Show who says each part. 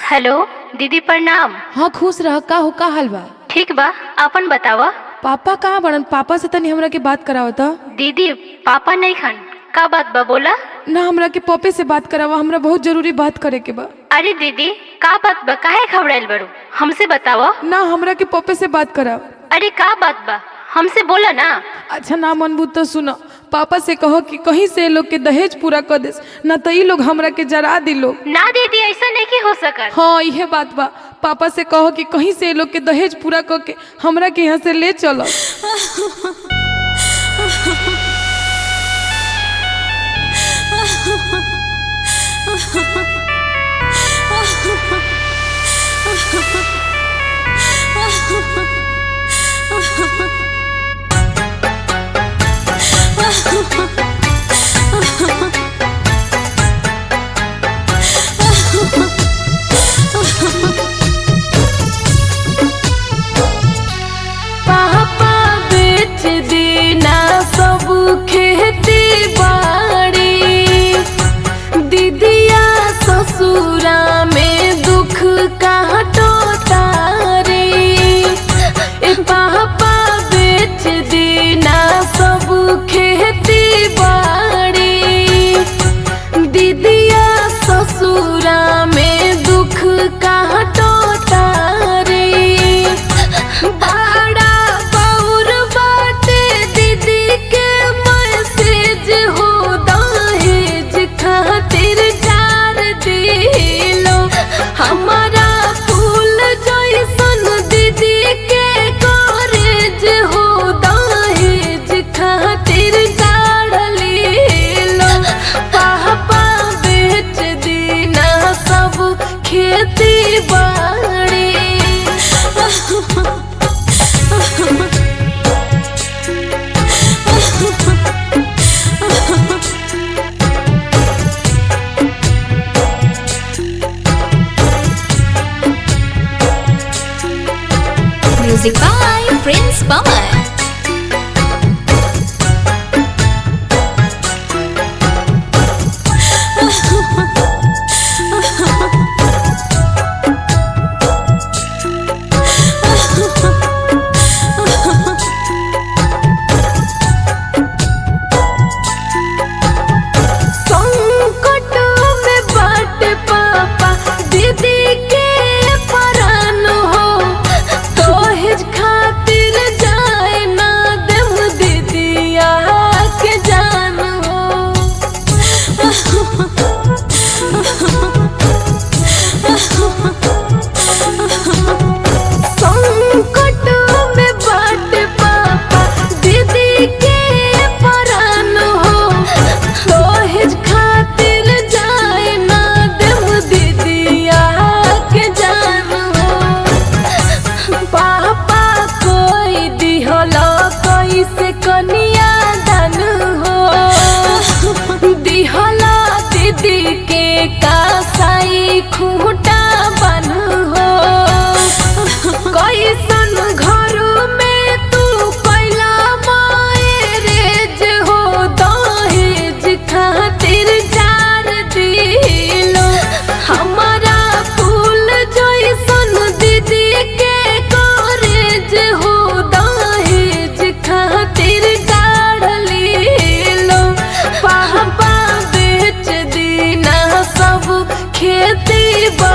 Speaker 1: Hello दीदी प्रणाम।
Speaker 2: हाँ खुश रह। का हो, का हाल बा?
Speaker 1: ठीक बा, अपन बतावा।
Speaker 2: पापा कहाँ बड़न? पापा से तनी हमरा के बात कराव त।
Speaker 1: दीदी पापा नहीं खान, का बात बा बोला।
Speaker 2: ना, हमरा के पपे से बात करावा, हमरा बहुत जरूरी बात करे के बा।
Speaker 1: अरे दीदी का बात बा, काहे घबराइल बड़ू, हमसे बतावा।
Speaker 2: ना, हमरा के पपे से बात कराव।
Speaker 1: अरे का बात बा, हमसे बोला ना।
Speaker 2: अच्छा ना मनबू तो सुनो, पापा से कहो कि कहीं से लोग के दहेज पूरा कर दे, ना तो ई लोग हमरा के जरा दी लोग।
Speaker 1: ना दीदी ऐसा नहीं की हो सकत।
Speaker 2: हाँ इहे बात बा। पापा से कहो कि कहीं से लोग के दहेज पूरा करके हमरा के यहाँ से ले चलो।
Speaker 3: पापा बेच देना सब खेती बाड़ी, दीदिया ससुरा में दुख काटो तारे। पापा बेच देना सब खेती बाड़ी, दीदिया ससुरा में दुख काटो तारे। बड़ा बाउर बाटे दीदी के मैसेज हो, दहेज खातिर जार दिलो। हमारा फूल जैसन दीदी के कॉलेज हो, दहेज खातिर जार लीलो। पापा बेच देना सब खेती बाड़ी।
Speaker 4: Music by Prince Pawan.
Speaker 3: संकट में बाटे पापा दीदी के परान हो, दहेज खातिर जाए ना देम दीदिया के जान हो। संकट में बाटे पापा दीदी के परान हो, दहेज खातिर जाए ना देम दीदिया के जान हो। पापा कोई दिहला कैसे कनिया दान हो, दिहला दीदी के कासाई खूंटा बन हो। कैसन घर में तू कैला मैरेज हो, दहेज खातिर जार दिलो। हमारा फूल जैसन दीदी के कॉलेज हो, दहेज खातिर जार लीलो। पापा बेच देना सब खेती बा।